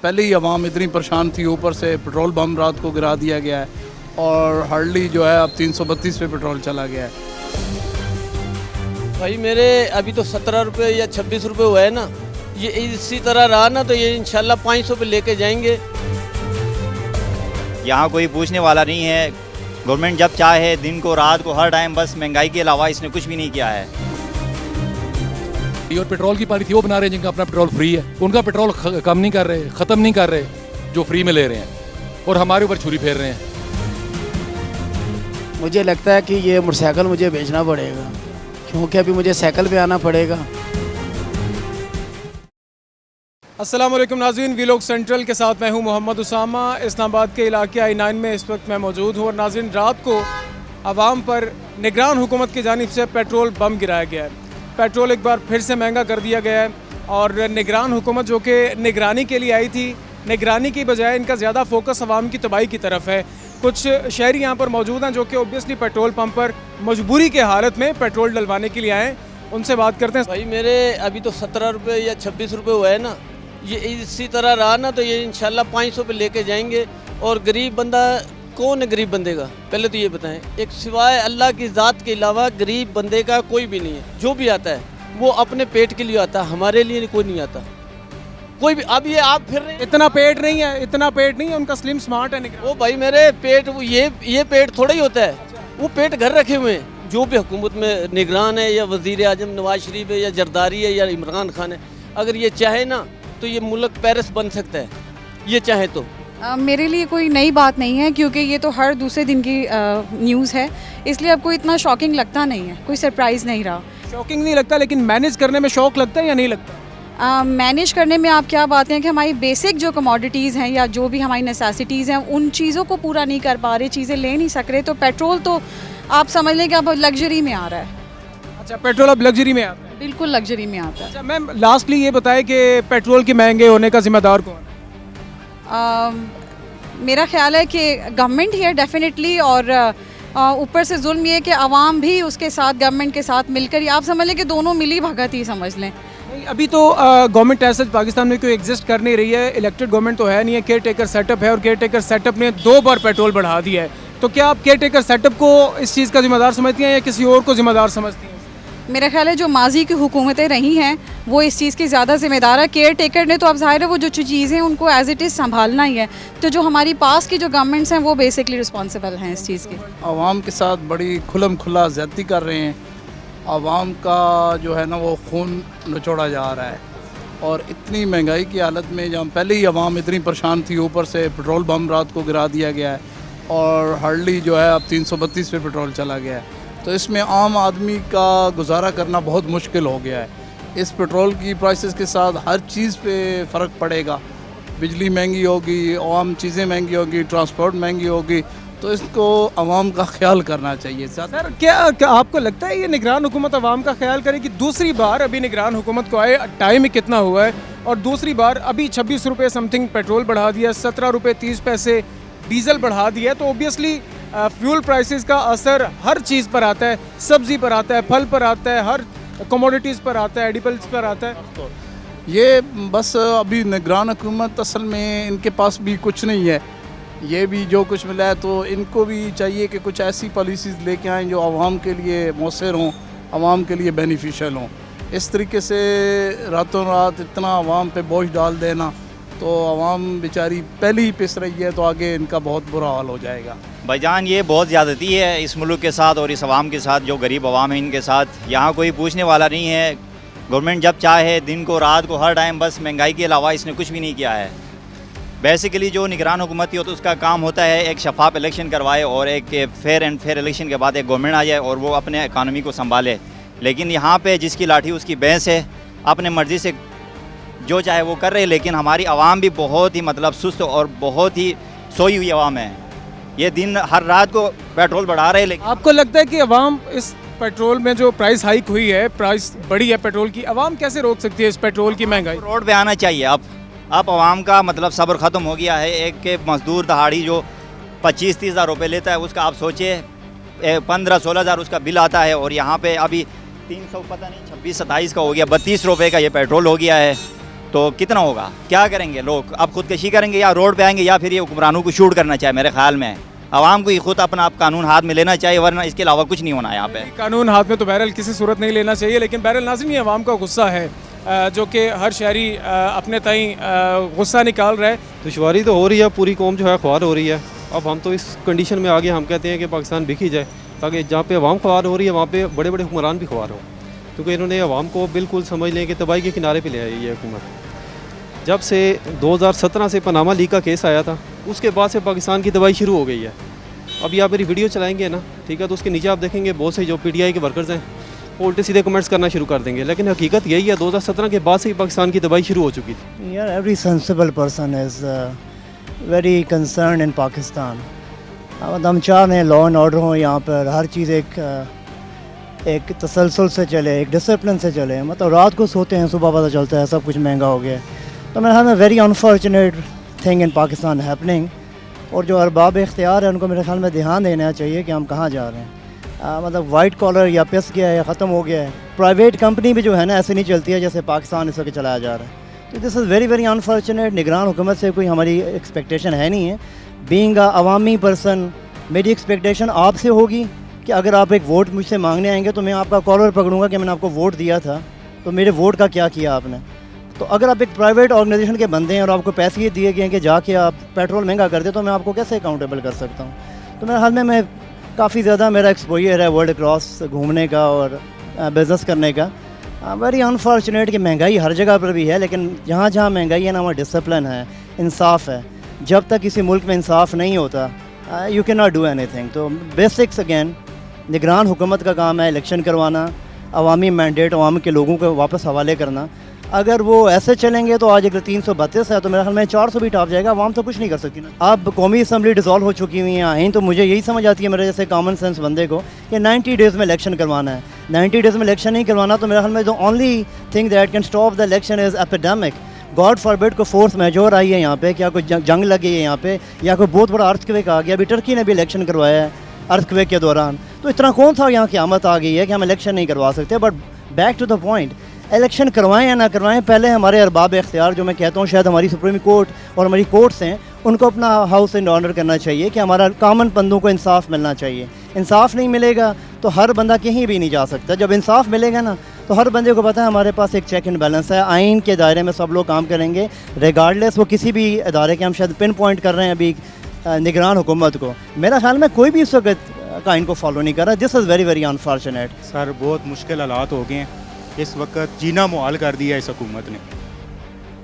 पहले ही आवाम इतनी परेशान थी, ऊपर से पेट्रोल बम रात को गिरा दिया गया है और हार्डली जो है अब 332 पे पेट्रोल चला गया है। भाई मेरे अभी तो 17 रुपये या 26 रुपये हुआ है ना, ये इसी तरह रहा ना तो ये इंशाल्लाह 500 पे लेके जाएंगे। यहाँ कोई पूछने वाला नहीं है। गवर्नमेंट जब चाहे दिन को रात को हर टाइम बस महंगाई के अलावा इसने कुछ भी नहीं किया है। और पेट्रोल की पॉलिसी वो बना रहे हैं जिनका अपना पेट्रोल फ्री है, उनका पेट्रोल कम नहीं कर रहे, ख़त्म नहीं कर रहे, जो फ्री में ले रहे हैं और हमारे ऊपर छुरी फेर रहे हैं। मुझे लगता है कि ये मोटरसाइकिल मुझे बेचना पड़ेगा, क्योंकि अभी मुझे साइकिल पे आना पड़ेगा। अस्सलाम वालेकुम नाज़रीन, वीलॉग सेंट्रल के साथ मैं हूं मोहम्मद उसामा। इस्लामाबाद के इलाके I9 में इस वक्त मैं मौजूद हूं और नाज़रीन रात को आवाम पर निगरान हुकूमत की जानिब से पेट्रोल बम गिराया गया है। पेट्रोल एक बार फिर से महंगा कर दिया गया है और निगरान हुकूमत जो कि निगरानी के लिए आई थी, निगरानी की बजाय इनका ज़्यादा फोकस आवाम की तबाही की तरफ है। कुछ शहरी यहाँ पर मौजूद हैं जो कि ओबियसली पेट्रोल पंप पर मजबूरी के हालत में पेट्रोल डलवाने के लिए आए, उनसे बात करते हैं। भाई मेरे अभी तो 17 रुपये या 26 रुपये हुआ है ना, ये इसी तरह रहा ना तो ये इंशाल्लाह 500 पे लेके जाएंगे। और गरीब बंदा कौन है? गरीब बंदे का पहले तो ये बताएं, एक सिवाय अल्लाह की ज़ात के अलावा गरीब बंदे का कोई भी नहीं है। जो भी आता है वो अपने पेट के लिए आता है, हमारे लिए कोई नहीं आता कोई भी। अब ये आप फिर रहे इतना पेट नहीं है, इतना पेट नहीं है उनका, स्लिम स्मार्ट है निगरान। वो भाई मेरे पेट ये पेट थोड़ा ही होता है, वो पेट घर रखे हुए हैं। जो भी हुकूमत में निगरान है, या वज़ीर आज़म नवाज शरीफ है, या जरदारी है, या इमरान खान है, अगर ये चाहे ना तो ये मुल्क पेरिस बन सकता है, ये चाहे तो। मेरे लिए कोई नई बात नहीं है, क्योंकि ये तो हर दूसरे दिन की न्यूज़ है, इसलिए अब कोई इतना शॉकिंग लगता नहीं है, कोई सरप्राइज़ नहीं रहा। शॉकिंग नहीं लगता, लेकिन मैनेज करने में शौक लगता है या नहीं लगता? मैनेज करने में आप क्या बात हैं कि हमारी बेसिक जो कमोडिटीज़ हैं या जो भी हमारी नेसेसिटीज़ हैं उन चीज़ों को पूरा नहीं कर पा रहे, चीज़ें ले नहीं सक रहे, तो पेट्रोल तो आप समझ लें कि अब लग्जरी में आ रहा है। अच्छा, पेट्रोल अब लग्जरी में आता है? बिल्कुल लग्जरी में आता है। अच्छा मैम, लास्टली ये बताएं कि पेट्रोल के महंगे होने का जिम्मेदार कौन है? मेरा ख्याल है कि गवर्नमेंट ही है डेफिनेटली, और ऊपर से जुल्म ये कि आवाम भी उसके साथ गवर्नमेंट के साथ मिलकर ही, आप समझ लें कि दोनों मिली भगत ही समझ लें। नहीं, अभी तो गवर्नमेंट ऐसा पाकिस्तान में कोई एग्जिस्ट कर नहीं रही है, इलेक्टेड गवर्नमेंट तो है नहीं है, केयर टेकर सेटअप है और केयर टेकर सेटअप ने 2 बार पेट्रोल बढ़ा दिया है। तो क्या आप केयर टेकर सेटअप को इस चीज़ का जिम्मेदार समझती हैं या किसी और को जिम्मेदार समझती हैं? मेरा ख्याल है जो माजी की हुकूमतें रही हैं वो इस चीज़ की ज़्यादा जिम्मेदार है। केयर टेकर ने तो अब ज़ाहिर है वो जो चीज़ें उनको एज इट इज़ संभालना ही है, तो जो हमारी पास की जो गवर्नमेंट्स हैं वो बेसिकली रिस्पॉन्सिबल हैं इस चीज़ की। आवाम के साथ बड़ी खुलम खुला ज़्यादती कर रहे हैं। आवाम का जो है ना वो खून निचोड़ा जा रहा है और इतनी महंगाई की हालत में, जहाँ पहले ही आवाम इतनी परेशान थी, ऊपर से पेट्रोल बम रात को गिरा दिया गया है और हार्डली जो है अब 332 पे पेट्रोल चला गया है। तो इसमें आम आदमी का गुजारा करना बहुत मुश्किल हो गया है। इस पेट्रोल की प्राइसेस के साथ हर चीज़ पे फ़र्क पड़ेगा। बिजली महंगी होगी, आम चीज़ें महंगी होगी, ट्रांसपोर्ट महंगी होगी, तो इसको आवाम का ख्याल करना चाहिए। सर क्या आपको लगता है ये निगरान हुकूमत आवाम का ख्याल करेगी? दूसरी बार अभी निगरान हुकूमत को आए टाइम ही कितना हुआ है, और दूसरी बार अभी 26 रुपये समथिंग पेट्रोल बढ़ा दिया, 17 रुपये 30 पैसे डीजल बढ़ा दिया, तो ओबियसली फ्यूल प्राइसेस का असर हर चीज़ पर आता है, सब्ज़ी पर आता है, फल पर आता है, हर कमोडिटीज़ पर आता है, एडिबल्स पर आता है। ये बस अभी निगरान हुकूमत असल में इनके पास भी कुछ नहीं है, ये भी जो कुछ मिला है तो इनको भी चाहिए कि कुछ ऐसी पॉलिसीज़ लेके आएँ जो आवाम के लिए मौसर हों, आवाम के लिए बेनिफिशियल हों। इस तरीके से रातों रात इतना आवाम पे बोझ डाल देना, तो आवाम बेचारी पहले ही पिस रही है, तो आगे इनका बहुत बुरा हाल हो जाएगा। भाईजान ये बहुत ज़्यादती है इस मुल्क के साथ और इस आवाम के साथ, जो गरीब आवाम है इनके साथ। यहाँ कोई पूछने वाला नहीं है। गवर्नमेंट जब चाहे दिन को रात को हर टाइम बस महंगाई के अलावा इसने कुछ भी नहीं किया है। बेसिकली जो निगरान हुकूमत ही हो तो उसका काम होता है एक शफाफ इलेक्शन करवाए और एक फेयर एंड फेयर इलेक्शन के बाद एक गवर्नमेंट आ जाए और वो अपने इकानमी को संभाले। लेकिन यहाँ पे जिसकी लाठी उसकी भैंस है, अपने मर्ज़ी से जो चाहे वो कर रहे। लेकिन हमारी आवाम भी बहुत ही मतलब सुस्त और बहुत ही सोई हुई आवाम है। ये दिन हर रात को पेट्रोल बढ़ा रहे। लेकिन आपको लगता है कि आवाम इस पेट्रोल में जो प्राइस हाइक हुई है, प्राइस बढ़ी है पेट्रोल की, आवाम कैसे रोक सकती है इस पेट्रोल की महंगाई? रोड पे आना चाहिए। अब आवाम का मतलब सब्र ख़त्म हो गया है। एक के मजदूर दहाड़ी जो 25-30 हज़ार रुपये लेता है, उसका आप सोचिए 15-16 हज़ार उसका बिल आता है, और यहाँ पे अभी 300 पता नहीं 26-27 का हो गया, 32 रुपये का ये पेट्रोल हो गया है। तो कितना होगा, क्या करेंगे लोग? अब खुदकशी करेंगे या रोड पे आएंगे या फिर ये हुक्मरानों को शूट करना चाहिए? मेरे ख्याल में आवाम को ही खुद अपना आप कानून हाथ में लेना चाहिए, वरना इसके अलावा कुछ नहीं होना यहाँ पे। कानून हाथ में तो बहरहाल किसी सूरत नहीं लेना चाहिए, लेकिन बहरहाल नाज़रीन ये अवाम का गुस्सा है जो कि हर शहरी अपने ताईं गुस्सा निकाल रहा है। दुश्वारी तो हो रही है, पूरी कौम जो है ख्वार हो रही है। अब हम तो इस कंडीशन में आ गए, हम कहते हैं कि पाकिस्तान बिक ही जाए, ताकि जहाँ पे अवाम ख्वार हो रही है वहाँ पे बड़े बड़े हुक्मरान भी ख्वार हो, क्योंकि इन्होंने अवाम को बिल्कुल समझ लें कि तबाही के किनारे पे ले आई ये हुकूमत। जब से 2017 से पनामा लीग का केस आया था, उसके बाद से पाकिस्तान की तबाही शुरू हो गई है। अभी आप मेरी वीडियो चलाएंगे ना, ठीक है, तो उसके नीचे आप देखेंगे बहुत से जो PTI के वर्कर्स हैं वो उल्टे सीधे कमेंट्स करना शुरू कर देंगे, लेकिन हकीकत यही है 2017 के बाद से ही पाकिस्तान की तबाही शुरू हो चुकी थी। यार every sensible person is very concern in Pakistan. हम चाह रहे हैं लॉ एंड ऑर्डर हो यहाँ पर, हर चीज़ एक तसलसल से चले, एक डिसिप्लिन से चले। मतलब रात को सोते हैं, सुबह पता चलता है सब कुछ महंगा हो गया। तो मेरे ख्याल में very unfortunate thing in Pakistan happening. और जो अरबाब इख्तियार है उनको मेरे ख्याल में ध्यान देना चाहिए कि हम कहाँ जा रहे हैं। मतलब वाइट कॉलर या पिस गया है या ख़त्म हो गया है। प्राइवेट कंपनी भी जो है ना ऐसे नहीं चलती है जैसे पाकिस्तान इस वक्त चलाया जा रहा है। तो this is very very unfortunate. निगरान हुकूमत से कोई हमारी एक्सपेक्टेशन है नहीं है। बीइंग अ अवामी पर्सन, मेरी एक्सपेक्टेशन आपसे होगी कि अगर आप एक वोट मुझसे मांगने आएंगे तो मैं आपका कॉलर पकड़ूंगा कि मैंने आपको वोट दिया था, तो मेरे वोट का क्या किया आपने। तो अगर आप एक प्राइवेट ऑर्गेनाइजेशन के बंदे हैं और आपको पैसे ये दिए गए हैं कि जाके आप पेट्रोल महंगा कर दे, तो मैं आपको कैसे अकाउंटेबल कर सकता हूँ। तो मेरे हाल में मैं काफ़ी ज़्यादा मेरा एक्सपोजर है वर्ल्ड क्रॉस घूमने का और बिज़नेस करने का। वेरी अनफॉर्चुनेट कि महंगाई हर जगह पर भी है, लेकिन जहाँ जहाँ महंगाई है ना वहाँ डिसिप्लिन है, इंसाफ है। जब तक किसी मुल्क में इंसाफ नहीं होता you can not do anything. तो बेसिक्स अगेन निगरान हुकूमत का काम है इलेक्शन करवाना, अवामी मैंडेट अवाम के लोगों को वापस हवाले करना। अगर वो ऐसे चलेंगे तो आज अगर 332 है तो मेरे ख्याल में 400 भी टॉप जाएगा। अवाम तो कुछ नहीं कर सकती ना। अब कौमी असम्बली डिसॉल्व हो चुकी हुई हैं आइन, तो मुझे यही समझ आती है मेरे जैसे कॉमन सेंस बंदे को कि 90 डेज़ में इलेक्शन करवाना है। 90 डेज़ में इलेक्शन नहीं करवाना तो मेरे ख्याल में the only thing that can stop the election is epidemic. God forbid को फोर्स मेजोर आई है यहाँ पे, क्या कोई जंग लगी है यहाँ पे, या कोई बहुत बड़ा अर्थक्वेक आ गया। अभी टर्की ने भी इलेक्शन करवाया है अर्थक्वेक के दौरान। तो इतना कौन सा यहाँ क़यामत आ गई है कि हम इलेक्शन नहीं करवा सकते। But back to the point, election करवाएं या ना करवाएं, पहले हमारे अरबाब इख्तियार जो मैं कहता हूँ शायद हमारी सुप्रीम कोर्ट और हमारी कोर्ट्स हैं, उनको अपना हाउस एंड ऑर्डर करना चाहिए कि हमारा कॉमन बंदों को इंसाफ मिलना चाहिए। इंसाफ नहीं मिलेगा तो हर बंदा कहीं भी नहीं जा सकता। जब इंसाफ मिलेगा ना तो हर बंदे को पता है हमारे पास एक चेक एंड बैलेंस है, आइन के दायरे में सब लोग काम करेंगे रिगार्डलेस वो किसी भी इदारे के। हम शायद पिन पॉइंट कर रहे हैं अभी निगरान हुकूमत को, मेरा ख्याल में कोई भी इस वक्त का इनको फॉलो नहीं कर रहा। This is very very unfortunate. Sir बहुत मुश्किल हालात हो गए हैं इस वक्त, जीना मुहाल कर दिया इस हुकूमत ने।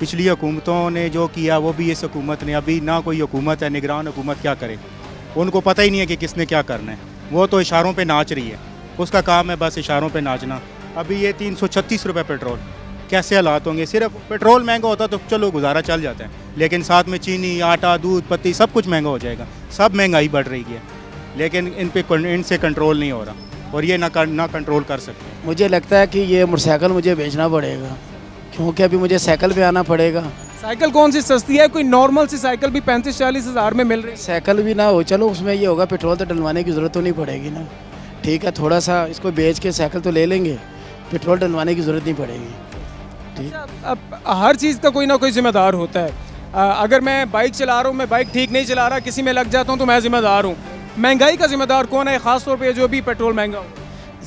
पिछली हुकूमतों ने जो किया वो भी इस हुकूमत ने, अभी ना कोई हुकूमत है, निगरान हुकूमत क्या करे, उनको पता ही नहीं है कि किसने क्या करना है। वो तो इशारों पे नाच रही है, उसका काम है बस इशारों पे नाचना। अभी ये 336 रुपये पेट्रोल, कैसे हालात होंगे। सिर्फ पेट्रोल महंगा होता तो चलो गुजारा चल जाता है, लेकिन साथ में चीनी, आटा, दूध, पत्ती सब कुछ महंगा हो जाएगा। सब महंगाई बढ़ रही है, लेकिन इनसे कंट्रोल नहीं हो रहा और ये ना कंट्रोल कर सकते। मुझे लगता है कि ये मोटरसाइकिल मुझे बेचना पड़ेगा, क्योंकि अभी मुझे साइकिल पे आना पड़ेगा। साइकिल कौन सी सस्ती है? कोई नॉर्मल सी साइकिल भी 35-40 हज़ार में मिल रही है। साइकिल भी ना हो, चलो उसमें ये होगा पेट्रोल तो डलवाने की ज़रूरत तो नहीं पड़ेगी ना। ठीक है, थोड़ा सा इसको बेच के साइकिल तो ले लेंगे, पेट्रोल डलवाने की ज़रूरत नहीं पड़ेगी। ठीक, अब हर चीज़ का कोई ना कोई ज़िम्मेदार होता है। अगर मैं बाइक चला रहा हूँ, मैं बाइक ठीक नहीं चला रहा, किसी में लग जाता हूँ तो मैं ज़िम्मेदार हूँ। महंगाई का ज़िम्मेदार कौन है? ख़ास तौर पे जो भी पेट्रोल महंगा हो,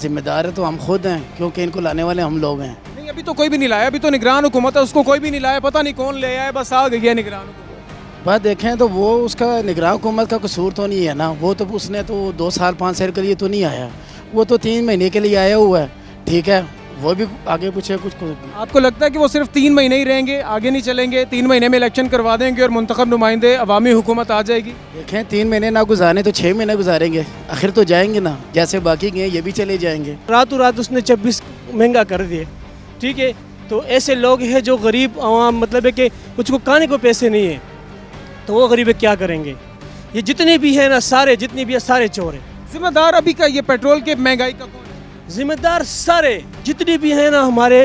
जिम्मेदार है तो हम खुद हैं, क्योंकि इनको लाने वाले हम लोग हैं। नहीं, अभी तो कोई भी नहीं लाया, अभी तो निगरान हुकूमत है, उसको कोई भी नहीं लाया, पता नहीं कौन ले आया, बस आ गई है निगरान हुकूमत। बात देखें तो वो उसका निगरान हुकूमत का कसूर तो नहीं है ना। वो तो उसने तो 2 साल 5 साल के लिए तो नहीं आया, वो तो 3 महीने के लिए आया हुआ है। ठीक है, वो भी आगे पूछे कुछ। आपको लगता है कि वो सिर्फ 3 महीने ही रहेंगे, आगे नहीं चलेंगे? 3 महीने में इलेक्शन करवा देंगे और मुंतखब नुमाइंदे अवामी हुकूमत आ जाएगी? देखें 3 महीने ना गुजारे तो 6 महीने गुजारेंगे, आखिर तो जाएंगे ना, जैसे बाकी गए ये भी चले जाएंगे। रातों रात उसने 26 महंगा कर दिए। ठीक है, तो ऐसे लोग हैं जो गरीब आवाम, मतलब है कि उसको खाने को पैसे नहीं है, तो वो गरीब क्या करेंगे। ये जितने भी हैं ना, सारे जितने भी है सारे चोर हैं। जिम्मेदार अभी का ये पेट्रोल के महंगाई का कौन है? जिम्मेदार सारे जितने भी हैं ना हमारे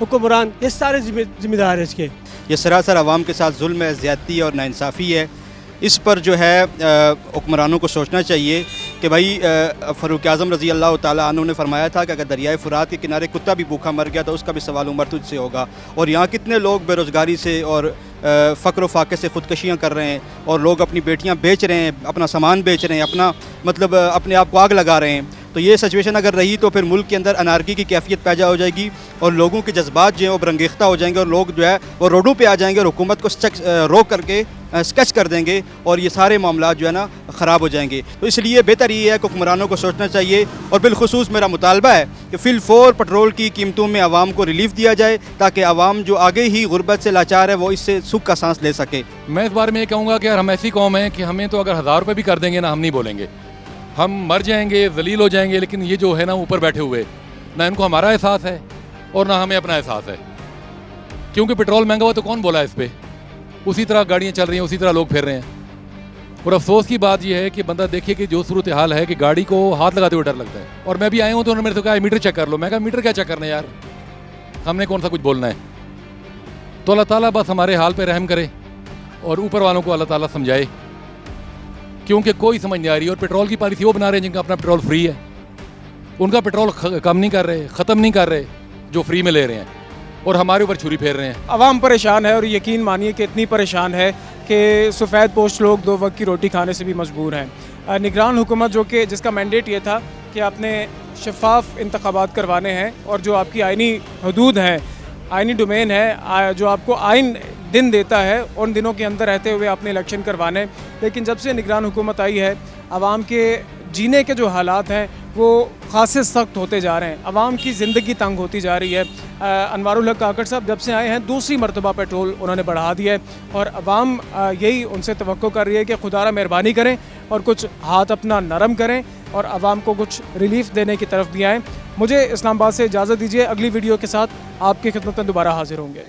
हुक्मरान, ये सारे जिम्मेदार हैं इसके। ये सरासर आवाम के साथ जुल्म है, ज़्यादती और नाइंसाफ़ी है। इस पर जो है हुक्मरानों को सोचना चाहिए कि भाई फ़ारूक आज़म रज़ी अल्लाह ताला अन्हु ने फरमाया था कि अगर दरियाए फ़ुरात के किनारे कुत्ता भी भूखा मर गया तो उसका भी सवाल उमर तुझसे होगा। और यहाँ कितने लोग बेरोज़गारी से और फ़क्र फाके से ख़ुदकशियाँ कर रहे हैं और लोग अपनी बेटियाँ बेच रहे हैं, अपना सामान बेच रहे हैं, अपना मतलब अपने आप को आग लगा रहे हैं। तो ये सिचुएशन अगर रही तो फिर मुल्क के अंदर अनारकी की कैफियत पैदा हो जाएगी और लोगों के जज्बात जो हैं वो बरंगेख्ता हो जाएंगे और लोग जो है वो रोडों पे आ जाएंगे और हुकूमत को रोक करके स्केच कर देंगे और ये सारे मामला जो है ना ख़राब हो जाएंगे। तो इसलिए बेहतर ये है कि हुक्मरानों को सोचना चाहिए और बिलखुसूस मेरा मुतालबा है कि फ़िलफ़ौर पेट्रोल की कीमतों में आवाम को रिलीफ दिया जाए ताकि आवाम जो आगे ही गुर्बत से लाचार है वो इससे सुख का सांस ले सके। मैं इस बारे में ये कहूँगा कि यार हम ऐसी कौम हैं कि हमें तो अगर 1000 रुपये भी कर देंगे ना हम नहीं बोलेंगे, हम मर जाएंगे, जलील हो जाएंगे, लेकिन ये जो है ना ऊपर बैठे हुए ना इनको हमारा एहसास है और ना हमें अपना एहसास है। क्योंकि पेट्रोल महंगा हुआ तो कौन बोला इस पर, उसी तरह गाड़ियाँ चल रही हैं, उसी तरह लोग फिर रहे हैं। और अफसोस की बात यह है कि बंदा देखिए कि जो सूरत हाल है कि गाड़ी को हाथ लगाते हुए डर लगता है। और मैं भी आया हूँ तो उन्होंने मेरे से कहा मीटर चेक कर लो। मैं कहा मीटर क्या चेक करना है यार, हमने कौन सा कुछ बोलना है। तो अल्लाह ताला बस हमारे हाल पे रहम करे और ऊपर वालों को अल्लाह ताला समझाए, क्योंकि कोई समझ नहीं आ रही। और पेट्रोल की पॉलिसी वो बना रहे हैं जिनका अपना पेट्रोल फ्री है, उनका पेट्रोल कम नहीं कर रहे, ख़त्म नहीं कर रहे, जो फ्री में ले रहे हैं और हमारे ऊपर छुरी फेर रहे हैं। आवाम परेशान है और यकीन मानिए कि इतनी परेशान है कि सफ़ेद पोस्ट लोग 2 वक्त की रोटी खाने से भी मजबूर हैं। निगरान हुकूमत जो कि जिसका मैंडेट ये था कि आपने शफाफ इंतखाबात करवाने हैं और जो आपकी आइनी हदूद हैं, आइनी डोमेन है, जो आपको आइन दिन देता है उन दिनों के अंदर रहते हुए आपने इलेक्शन करवाने। लेकिन जब से निगरान हुकूमत आई है आवाम के जीने के जो हालात हैं वो खासे सख्त होते जा रहे हैं, आवाम की ज़िंदगी तंग होती जा रही है। अनवारुल हक काकड़ साहब जब से आए हैं दूसरी मरतबा पेट्रोल उन्होंने बढ़ा दिया है और आवाम यही उनसे तवक्को कर रही है कि खुदारा मेहरबानी करें और कुछ हाथ अपना नरम करें और आवाम को कुछ रिलीफ देने की तरफ भी आएँ। मुझे इस्लामाबाद से इजाज़त दीजिए, अगली वीडियो के साथ आपकी खिदमत में दोबारा हाजिर होंगे।